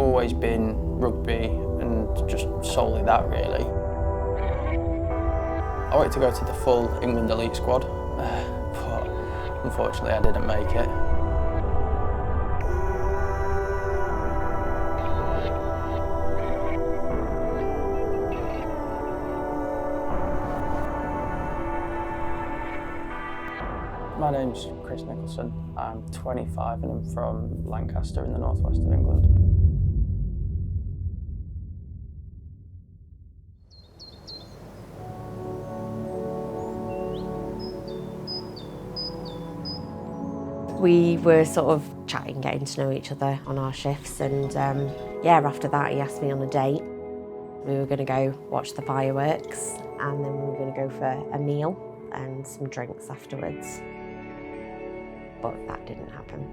always been rugby and just solely that, really. I wanted to go to the full England elite squad, but unfortunately I didn't make it. My name's Chris Nicholson. I'm 25 and I'm from Lancaster in the northwest of England. We were sort of chatting, getting to know each other on our shifts, and yeah, after that he asked me on a date. We were going to go watch the fireworks, and then we were going to go for a meal and some drinks afterwards. But that didn't happen.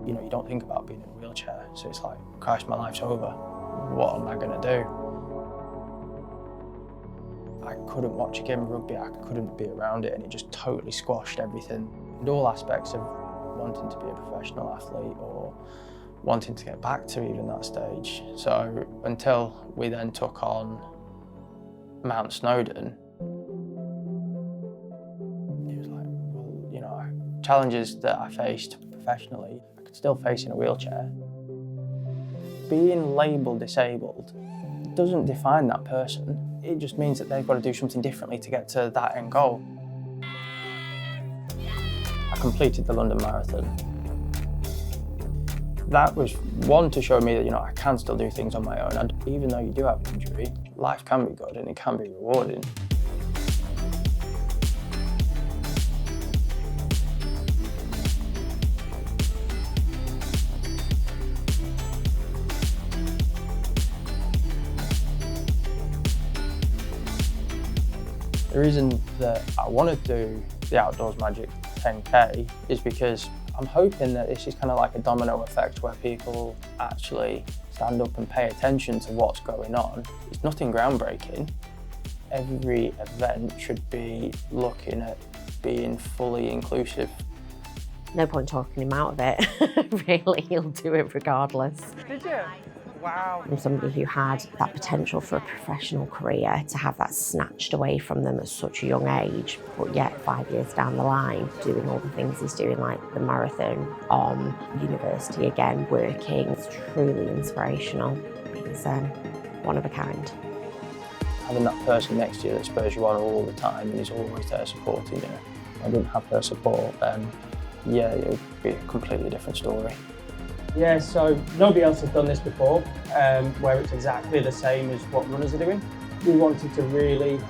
You know, you don't think about being in a wheelchair, so it's like, Christ, my life's over. What am I going to do? I couldn't watch a game of rugby, I couldn't be around it, and it just totally squashed everything. And all aspects of wanting to be a professional athlete or wanting to get back to even that stage. So until we then took on Mount Snowdon, it was like, well, you know, challenges that I faced professionally, I could still face in a wheelchair. Being labelled disabled doesn't define that person. It just means that they've got to do something differently to get to that end goal. I completed the London Marathon. That was one to show me that, you know, I can still do things on my own, and even though you do have an injury, life can be good and it can be rewarding. The reason that I want to do the Outdoors Magic 10K is because I'm hoping that this is kind of like a domino effect where people actually stand up and pay attention to what's going on. It's nothing groundbreaking. Every event should be looking at being fully inclusive. No point talking him out of it, really, he'll do it regardless. Did you? Wow. I'm somebody who had that potential for a professional career, to have that snatched away from them at such a young age, but yet 5 years down the line, doing all the things he's doing, like the marathon, on university again, working. It's truly inspirational. He's one of a kind. Having that person next to you that spurs you on all the time and is always there supporting you. If I didn't have her support, then yeah, it would be a completely different story. Yeah, so nobody else has done this before, where it's exactly the same as what runners are doing. We wanted to really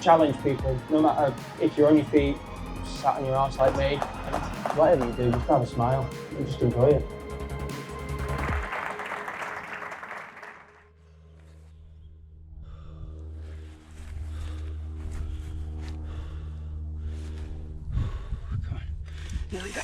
challenge people, no matter if you're on your feet, sat on your arse like me, whatever you do, just have a smile and just enjoy it. Come on, nearly there.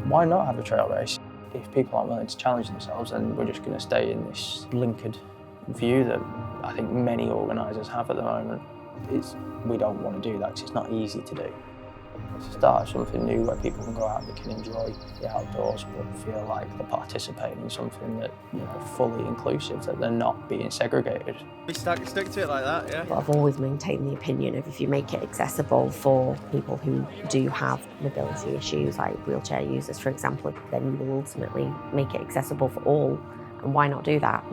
Why not have a trail race? If people aren't willing to challenge themselves, then we're just going to stay in this blinkered view that I think many organisers have at the moment. We don't want to do that because it's not easy to do. To start something new where people can go out and they can enjoy the outdoors but feel like they're participating in something that, you know, fully inclusive, that they're not being segregated. We stick to it like that, yeah? But I've always maintained the opinion of, if you make it accessible for people who do have mobility issues, like wheelchair users, for example, then you will ultimately make it accessible for all. And why not do that?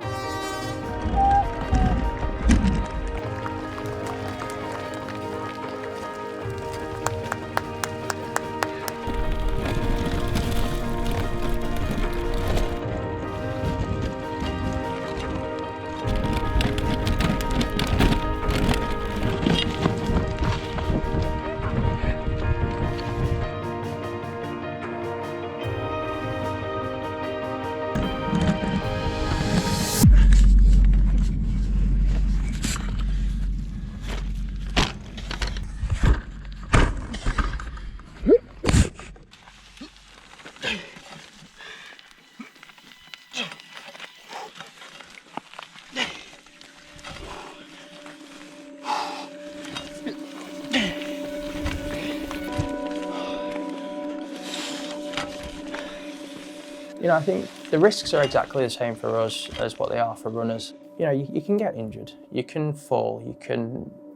You know, I think the risks are exactly the same for us as what they are for runners. You know, you can get injured, you can fall, you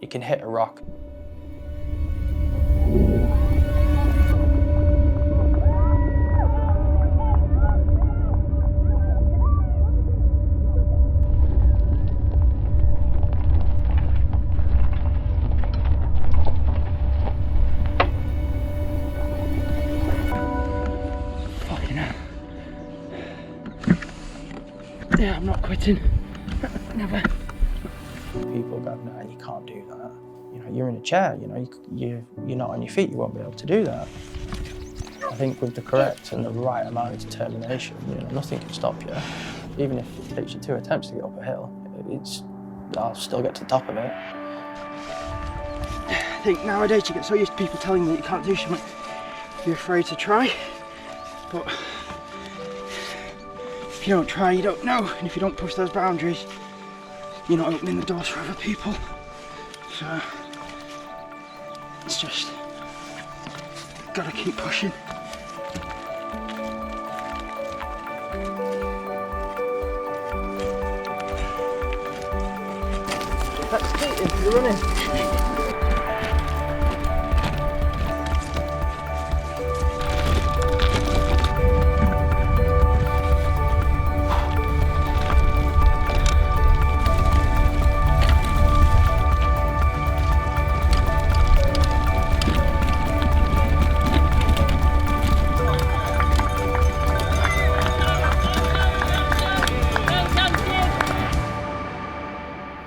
can hit a rock. Yeah, I'm not quitting. Never. People go, no, you can't do that. You know, you're in a chair, you know, you're not on your feet, you won't be able to do that. I think with the correct and the right amount of determination, you know, nothing can stop you. Even if it takes you 2 attempts to get up a hill, I'll still get to the top of it. I think nowadays you get so used to people telling you that you can't do something, you're afraid to try. But if you don't try, you don't know. And if you don't push those boundaries, you're not opening the doors for other people. So it's just gotta keep pushing. That's skating, you're running.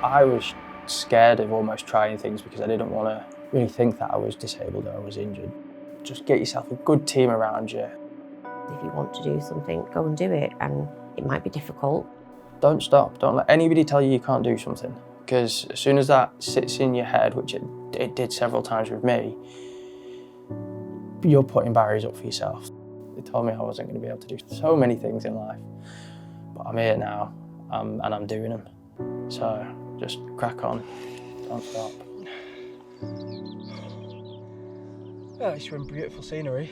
I was scared of almost trying things because I didn't want to really think that I was disabled or I was injured. Just get yourself a good team around you. If you want to do something, go and do it, and it might be difficult. Don't stop. Don't let anybody tell you you can't do something, because as soon as that sits in your head, which it did several times with me, you're putting barriers up for yourself. They told me I wasn't going to be able to do so many things in life, but I'm here now, and I'm doing them. So just crack on, don't stop. Well, it's some beautiful scenery.